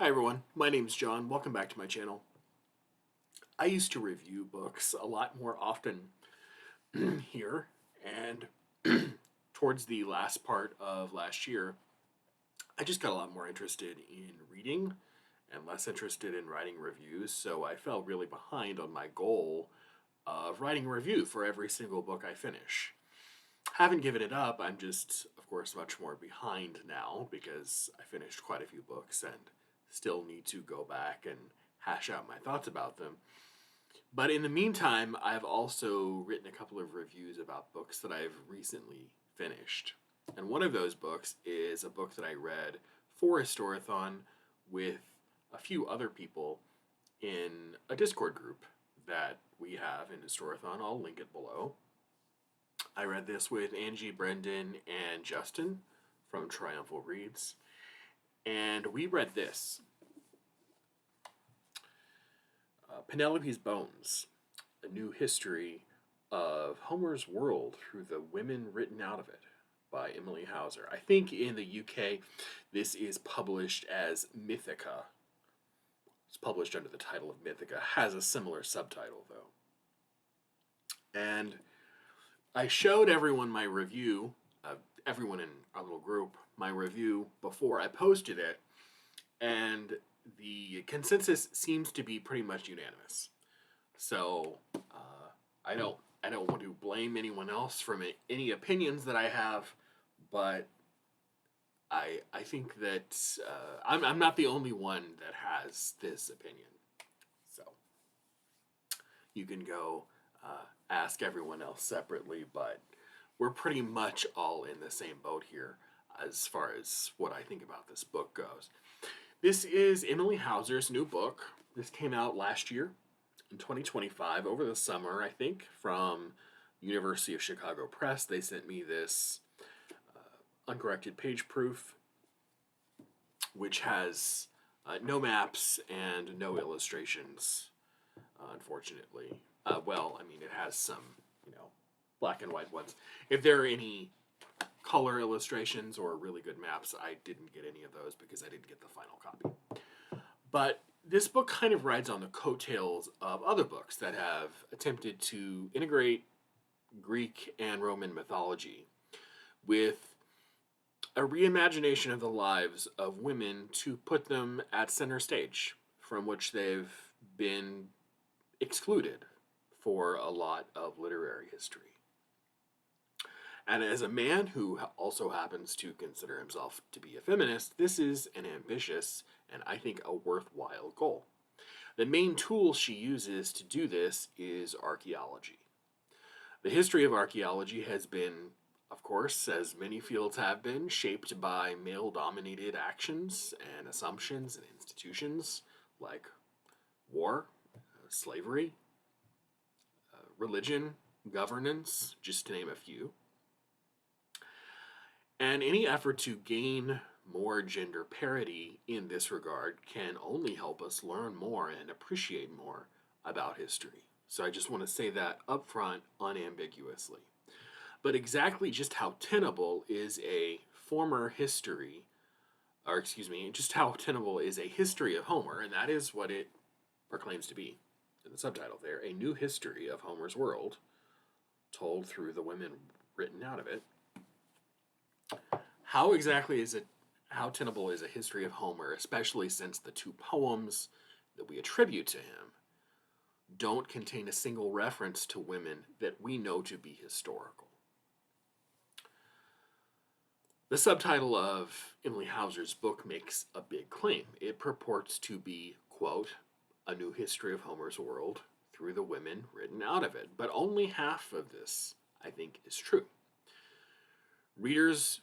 Hi everyone, my name's John. Welcome back to my channel. I used to review books a lot more often here, and towards the last part of last year, I just got a lot more interested in reading and less interested in writing reviews, so I fell really behind on my goal of writing a review for every single book I finish. Haven't given it up, I'm just, of course, much more behind now because I finished quite a few books and still need to go back and hash out my thoughts about them. But in the meantime, I've also written a couple of reviews about books that I've recently finished. And one of those books is a book that I read for Historathon with a few other people in a Discord group that we have in Historathon. I'll link it below. I read this with Angie, Brendan, and Justin from Triumphal Reads. And we read this. Penelope's Bones, A New History of Homer's World Through the Women Written Out of It by Emily Hauser. I think in the UK this is published as Mythica. It's published under the title of Mythica. Has a similar subtitle though. And I showed everyone my review, everyone in our little group, my review before I posted it, and the consensus seems to be pretty much unanimous. So I don't want to blame anyone else from any opinions that I have, but I think that I'm not the only one that has this opinion. So you can go ask everyone else separately, but we're pretty much all in the same boat here as far as what I think about this book goes. This is Emily Hauser's new book. This came out last year in 2025, over the summer, I think, from University of Chicago Press. They sent me this uncorrected page proof, which has no maps and no illustrations, unfortunately. Well, I mean, it has some, black and white ones. If there are any color illustrations or really good maps, I didn't get any of those because I didn't get the final copy. But this book kind of rides on the coattails of other books that have attempted to integrate Greek and Roman mythology with a reimagination of the lives of women to put them at center stage, from which they've been excluded for a lot of literary history. And as a man who also happens to consider himself to be a feminist, this is an ambitious and I think a worthwhile goal. The main tool she uses to do this is archaeology. The history of archaeology has been, of course, as many fields have been, shaped by male-dominated actions and assumptions and institutions like war, slavery, religion, governance, just to name a few. And any effort to gain more gender parity in this regard can only help us learn more and appreciate more about history. So I just want to say that up front unambiguously. But exactly just how tenable is a just how tenable is a history of Homer, and that is what it proclaims to be in the subtitle there, a new history of Homer's world, told through the women written out of it. How tenable is a history of Homer, especially since the two poems that we attribute to him don't contain a single reference to women that we know to be historical? The subtitle of Emily Hauser's book makes a big claim. It purports to be, quote, a new history of Homer's world through the women written out of it. But only half of this, I think, is true. Readers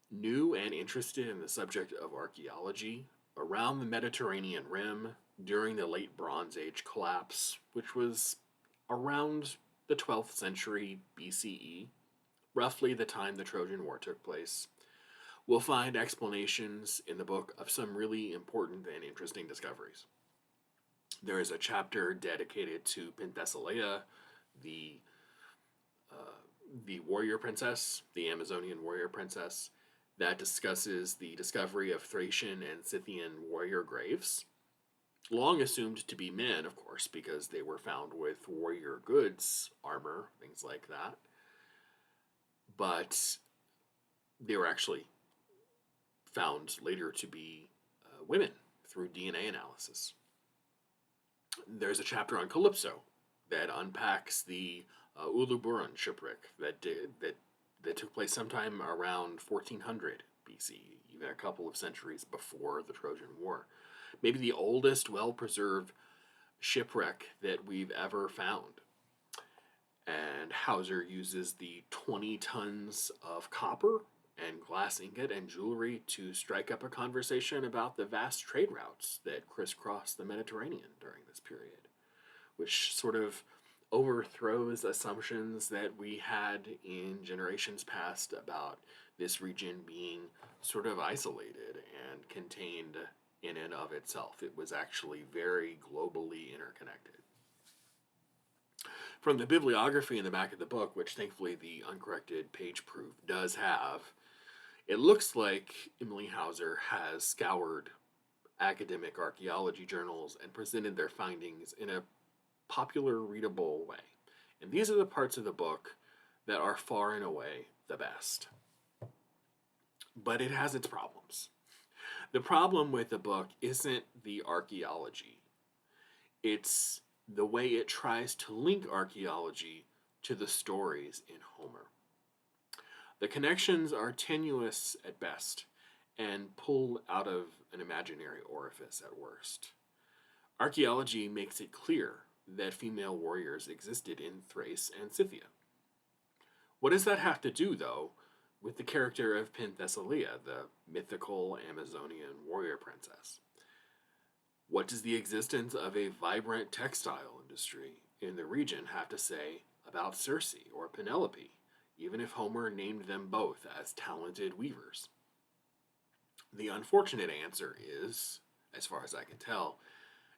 new and interested in the subject of archaeology around the Mediterranean rim during the late Bronze Age collapse, which was around the 12th century BCE, roughly the time the Trojan War took place, will find explanations in the book of some really important and interesting discoveries. There is a chapter dedicated to Penthesilea, the warrior princess, the Amazonian warrior princess, that discusses the discovery of Thracian and Scythian warrior graves, long assumed to be men, of course, because they were found with warrior goods, armor, things like that. But they were actually found later to be women through DNA analysis. There's a chapter on Calypso that unpacks the Uluburun shipwreck that took place sometime around 1400 BC, even a couple of centuries before the Trojan War. Maybe the oldest well-preserved shipwreck that we've ever found. And Hauser uses the 20 tons of copper and glass ingot and jewelry to strike up a conversation about the vast trade routes that crisscross the Mediterranean during this period, which sort of overthrows assumptions that we had in generations past about this region being sort of isolated and contained in and of itself. It was actually very globally interconnected. From the bibliography in the back of the book, which thankfully the uncorrected page proof does have, it looks like Emily Hauser has scoured academic archaeology journals and presented their findings in a popular, readable way. And these are the parts of the book that are far and away the best. But it has its problems. The problem with the book isn't the archaeology. It's the way it tries to link archaeology to the stories in Homer. The connections are tenuous at best and pull out of an imaginary orifice at worst. Archaeology makes it clear that female warriors existed in Thrace and Scythia. What does that have to do, though, with the character of Penthesilea, the mythical Amazonian warrior princess? What does the existence of a vibrant textile industry in the region have to say about Circe or Penelope, even if Homer named them both as talented weavers? The unfortunate answer is, as far as I can tell,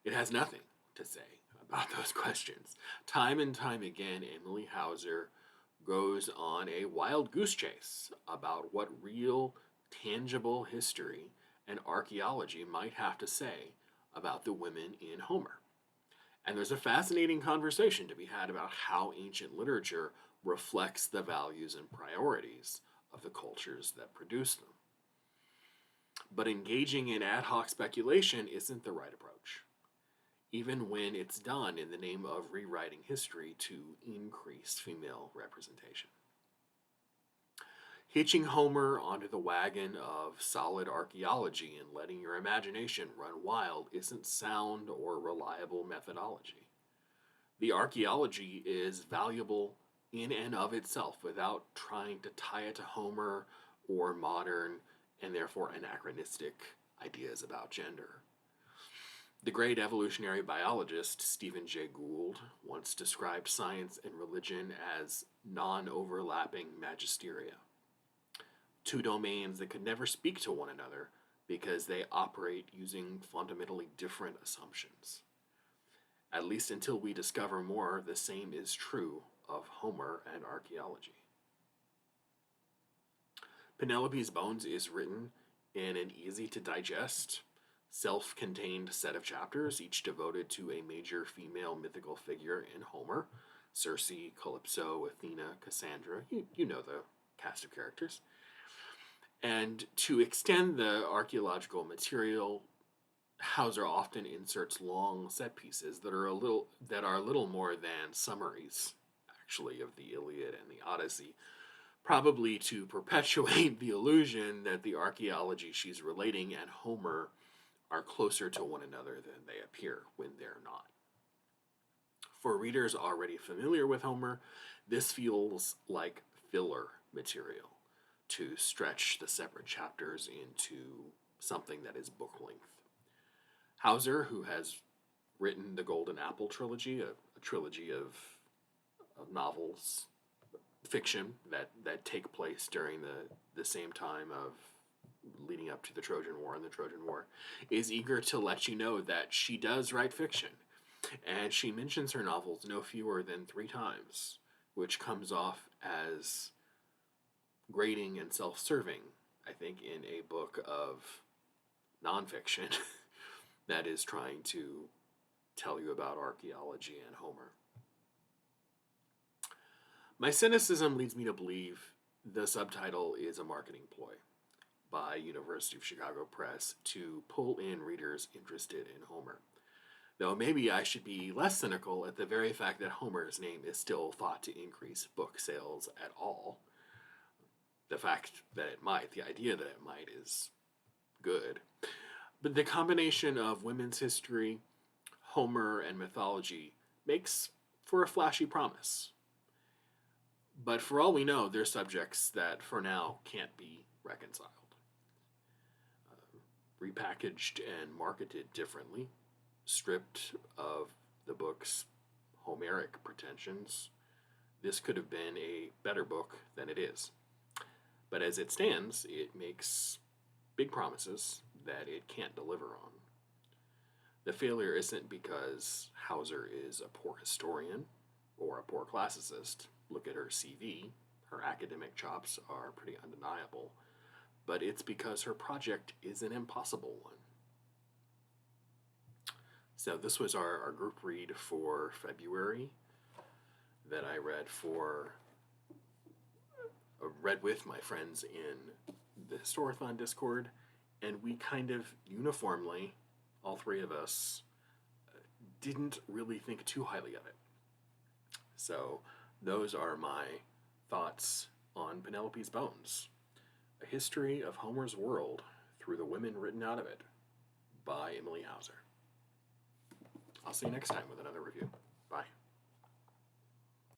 it has nothing to say about those questions. Time and time again, Emily Hauser goes on a wild goose chase about what real, tangible history and archaeology might have to say about the women in Homer. And there's a fascinating conversation to be had about how ancient literature reflects the values and priorities of the cultures that produce them. But engaging in ad hoc speculation isn't the right approach, even when it's done in the name of rewriting history to increase female representation. Hitching Homer onto the wagon of solid archaeology and letting your imagination run wild isn't sound or reliable methodology. The archaeology is valuable in and of itself without trying to tie it to Homer or modern and therefore anachronistic ideas about gender. The great evolutionary biologist Stephen Jay Gould once described science and religion as non-overlapping magisteria, two domains that could never speak to one another because they operate using fundamentally different assumptions. At least until we discover more, the same is true of Homer and archaeology. Penelope's Bones is written in an easy-to-digest, self-contained set of chapters, each devoted to a major female mythical figure in Homer: Circe, Calypso, Athena, Cassandra. You know the cast of characters. And to extend the archaeological material, Hauser often inserts long set pieces that are a little more than summaries, actually, of the Iliad and the Odyssey, probably to perpetuate the illusion that the archaeology she's relating and Homer are closer to one another than they appear when they're not. For readers already familiar with Homer, this feels like filler material to stretch the separate chapters into something that is book length. Hauser, who has written the Golden Apple trilogy, a trilogy of novels, fiction that take place during the same time of leading up to the Trojan War and the Trojan War, is eager to let you know that she does write fiction. And she mentions her novels no fewer than 3 times, which comes off as grating and self-serving I think, in a book of nonfiction that is trying to tell you about archaeology and Homer. My cynicism leads me to believe the subtitle is a marketing ploy by University of Chicago Press to pull in readers interested in Homer. Though maybe I should be less cynical at the very fact that Homer's name is still thought to increase book sales at all. The fact that it might, the idea that it might, is good. But the combination of women's history, Homer, and mythology makes for a flashy promise. But for all we know, they're subjects that for now can't be reconciled. Repackaged and marketed differently, stripped of the book's Homeric pretensions, this could have been a better book than it is. But as it stands, it makes big promises that it can't deliver on. The failure isn't because Hauser is a poor historian or a poor classicist. Look at her CV. Her academic chops are pretty undeniable. But it's because her project is an impossible one. So this was our group read for February that I read with my friends in the Historathon Discord, and we kind of uniformly, all three of us, didn't really think too highly of it. So those are my thoughts on Penelope's Bones, a history of Homer's world through the women written out of it by Emily Hauser. I'll see you next time with another review. Bye.